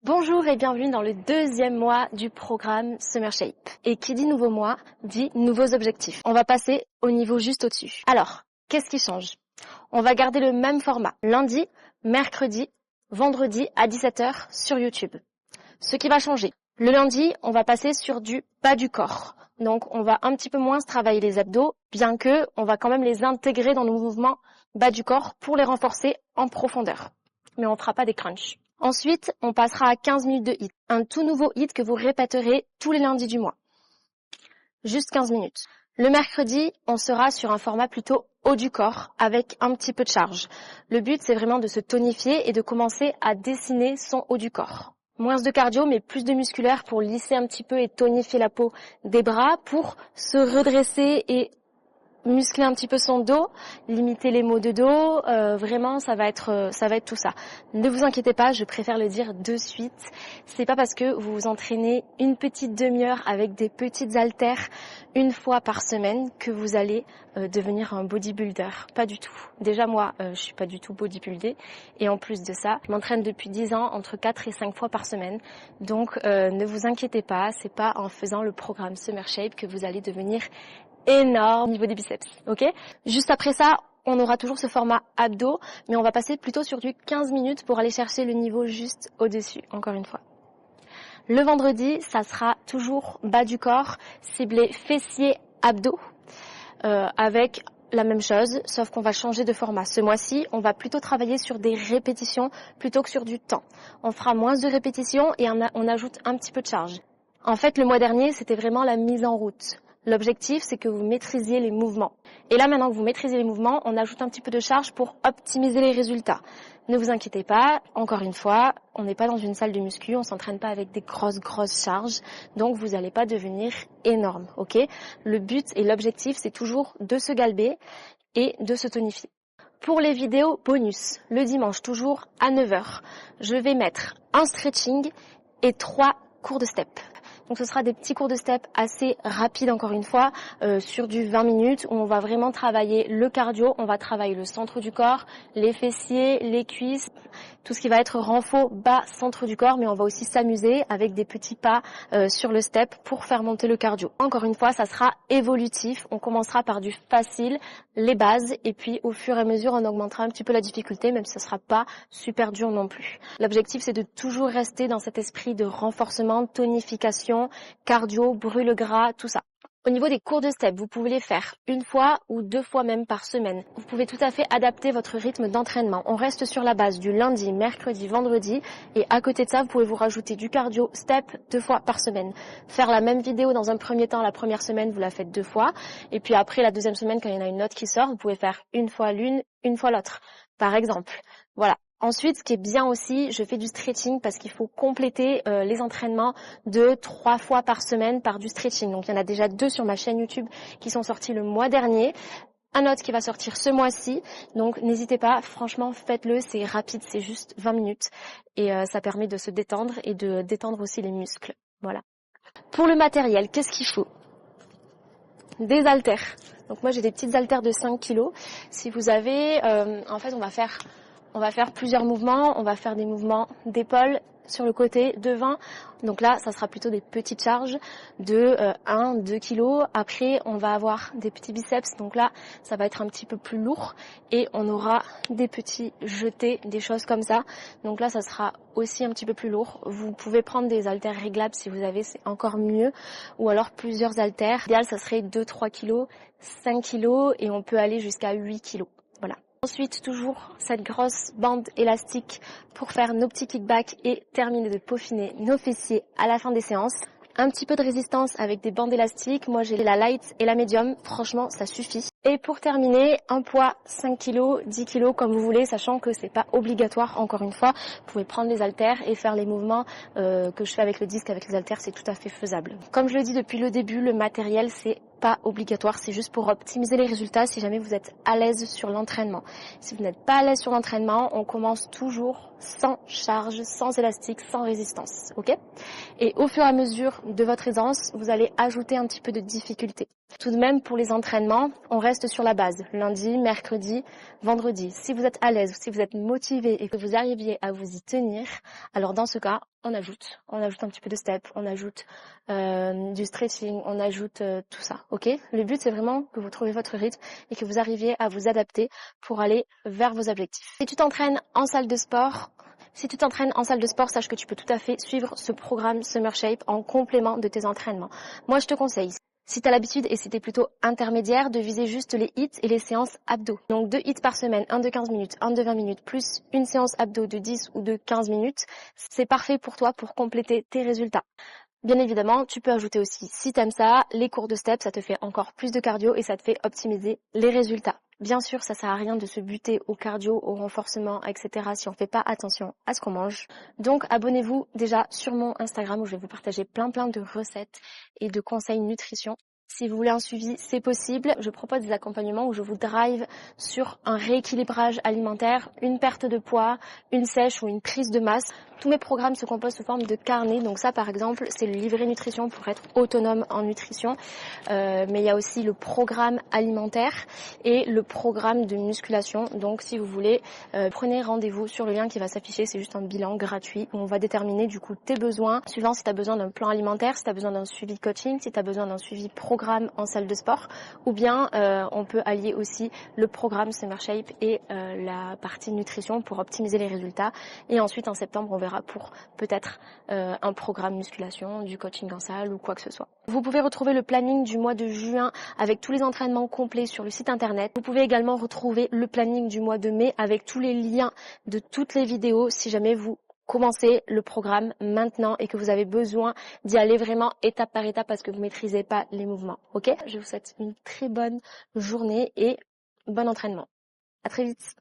Bonjour et bienvenue dans le deuxième mois du programme Summer Shape. Et qui dit nouveau mois, dit nouveaux objectifs. On va passer au niveau juste au-dessus. Alors, qu'est-ce qui change? On va garder le même format. Lundi, mercredi, vendredi à 17h sur YouTube. Ce qui va changer. Le lundi, on va passer sur du bas du corps. Donc, on va un petit peu moins travailler les abdos, bien que on va quand même les intégrer dans nos mouvements bas du corps pour les renforcer en profondeur. Mais on ne fera pas des crunchs. Ensuite, on passera à 15 minutes de HIIT. Un tout nouveau HIIT que vous répéterez tous les lundis du mois. Juste 15 minutes. Le mercredi, on sera sur un format plutôt haut du corps avec un petit peu de charge. Le but, c'est vraiment de se tonifier et de commencer à dessiner son haut du corps. Moins de cardio, mais plus de musculaire pour lisser un petit peu et tonifier la peau des bras pour se redresser et muscler un petit peu son dos, limiter les maux de dos, vraiment ça va être tout ça. Ne vous inquiétez pas, je préfère le dire de suite. C'est pas parce que vous vous entraînez une petite demi-heure avec des petites haltères une fois par semaine que vous allez devenir un bodybuilder. Pas du tout. Déjà moi, je suis pas du tout bodybuildée et en plus de ça, je m'entraîne depuis 10 ans entre 4 et 5 fois par semaine. Donc ne vous inquiétez pas, c'est pas en faisant le programme Summer Shape que vous allez devenir énorme au niveau des biceps, ok? Juste après ça, on aura toujours ce format abdos, mais on va passer plutôt sur du 15 minutes pour aller chercher le niveau juste au-dessus, encore une fois. Le vendredi, ça sera toujours bas du corps, ciblé fessiers, abdos, avec la même chose, sauf qu'on va changer de format. Ce mois-ci, on va plutôt travailler sur des répétitions plutôt que sur du temps. On fera moins de répétitions et on ajoute un petit peu de charge. En fait, le mois dernier, c'était vraiment la mise en route. L'objectif, c'est que vous maîtrisiez les mouvements. Et là, maintenant que vous maîtrisez les mouvements, on ajoute un petit peu de charge pour optimiser les résultats. Ne vous inquiétez pas, encore une fois, on n'est pas dans une salle de muscu, on s'entraîne pas avec des grosses charges, donc vous n'allez pas devenir énorme, ok? Le but et l'objectif, c'est toujours de se galber et de se tonifier. Pour les vidéos bonus, le dimanche, toujours à 9h, je vais mettre un stretching et 3 cours de step. Donc ce sera des petits cours de step assez rapides encore une fois, sur du 20 minutes où on va vraiment travailler le cardio, on va travailler le centre du corps, les fessiers, les cuisses, tout ce qui va être renfort bas centre du corps, mais on va aussi s'amuser avec des petits pas sur le step pour faire monter le cardio. Encore une fois, ça sera évolutif, on commencera par du facile, les bases, et puis au fur et à mesure on augmentera un petit peu la difficulté, même si ça sera pas super dur non plus. L'objectif c'est de toujours rester dans cet esprit de renforcement, tonification, cardio, brûle gras, tout ça. Au niveau des cours de step, vous pouvez les faire une fois ou 2 fois même par semaine. Vous pouvez tout à fait adapter votre rythme d'entraînement. On reste sur la base du lundi, mercredi, vendredi et à côté de ça, vous pouvez vous rajouter du cardio step 2 fois par semaine. Faire la même vidéo dans un premier temps, la première semaine, vous la faites 2 fois et puis après la deuxième semaine, quand il y en a une autre qui sort, vous pouvez faire une fois l'une, une fois l'autre, par exemple. Voilà. Ensuite, ce qui est bien aussi, je fais du stretching parce qu'il faut compléter les entraînements 2-3 fois par semaine par du stretching. Donc il y en a déjà 2 sur ma chaîne YouTube qui sont sortis le mois dernier. Un autre qui va sortir ce mois-ci. Donc n'hésitez pas, franchement faites-le, c'est rapide, c'est juste 20 minutes. Et ça permet de se détendre et de détendre aussi les muscles. Voilà. Pour le matériel, qu'est-ce qu'il faut? Des haltères. Donc moi j'ai des petites haltères de 5 kg. Si vous avez, en fait on va faire plusieurs mouvements, on va faire des mouvements d'épaule sur le côté, devant. Donc là, ça sera plutôt des petites charges de 1-2 kg. Après, on va avoir des petits biceps. Donc là, ça va être un petit peu plus lourd. Et on aura des petits jetés, des choses comme ça. Donc là, ça sera aussi un petit peu plus lourd. Vous pouvez prendre des haltères réglables si vous avez, c'est encore mieux. Ou alors plusieurs haltères. L'idéal, ça serait 2-3 kg, 5 kg et on peut aller jusqu'à 8 kg. Voilà. Ensuite, toujours cette grosse bande élastique pour faire nos petits kickbacks et terminer de peaufiner nos fessiers à la fin des séances. Un petit peu de résistance avec des bandes élastiques. Moi, j'ai la light et la medium. Franchement, ça suffit. Et pour terminer, un poids 5 kg, 10 kg comme vous voulez, sachant que c'est pas obligatoire. Encore une fois, vous pouvez prendre les haltères et faire les mouvements que je fais avec le disque, avec les haltères, c'est tout à fait faisable. Comme je le dis depuis le début, le matériel, c'est pas obligatoire, c'est juste pour optimiser les résultats si jamais vous êtes à l'aise sur l'entraînement. Si vous n'êtes pas à l'aise sur l'entraînement, on commence toujours sans charge, sans élastique, sans résistance, ok? Et au fur et à mesure de votre aisance, vous allez ajouter un petit peu de difficulté. Tout de même, pour les entraînements, on reste sur la base. Lundi, mercredi, vendredi. Si vous êtes à l'aise, si vous êtes motivé et que vous arriviez à vous y tenir, alors dans ce cas, on ajoute. On ajoute un petit peu de step, on ajoute du stretching, on ajoute tout ça, ok? Le but, c'est vraiment que vous trouviez votre rythme et que vous arriviez à vous adapter pour aller vers vos objectifs. Si tu t'entraînes en salle de sport, sache que tu peux tout à fait suivre ce programme Summer Shape en complément de tes entraînements. Moi, je te conseille, si tu as l'habitude et si tu es plutôt intermédiaire, de viser juste les hits et les séances abdos. Donc 2 hits par semaine, un de 15 minutes, un de 20 minutes, plus une séance abdos de 10 ou de 15 minutes, c'est parfait pour toi pour compléter tes résultats. Bien évidemment, tu peux ajouter aussi, si t'aimes ça, les cours de step, ça te fait encore plus de cardio et ça te fait optimiser les résultats. Bien sûr, ça sert à rien de se buter au cardio, au renforcement, etc. si on fait pas attention à ce qu'on mange. Donc, abonnez-vous déjà sur mon Instagram où je vais vous partager plein de recettes et de conseils nutrition. Si vous voulez un suivi, c'est possible. Je propose des accompagnements où je vous drive sur un rééquilibrage alimentaire, une perte de poids, une sèche ou une prise de masse. Tous mes programmes se composent sous forme de carnet. Donc ça, par exemple, c'est le livret nutrition pour être autonome en nutrition. Mais il y a aussi le programme alimentaire et le programme de musculation. Donc si vous voulez, prenez rendez-vous sur le lien qui va s'afficher. C'est juste un bilan gratuit où on va déterminer du coup tes besoins, suivant si tu as besoin d'un plan alimentaire, si tu as besoin d'un suivi coaching, si tu as besoin d'un suivi programme en salle de sport, ou bien on peut allier aussi le programme Summer Shape et la partie nutrition pour optimiser les résultats. Et ensuite en septembre, on verra pour peut-être un programme musculation, du coaching en salle ou quoi que ce soit. Vous pouvez retrouver le planning du mois de juin avec tous les entraînements complets sur le site internet. Vous pouvez également retrouver le planning du mois de mai avec tous les liens de toutes les vidéos si jamais vous commencez le programme maintenant et que vous avez besoin d'y aller vraiment étape par étape parce que vous maîtrisez pas les mouvements. Ok? Je vous souhaite une très bonne journée et bon entraînement. À très vite.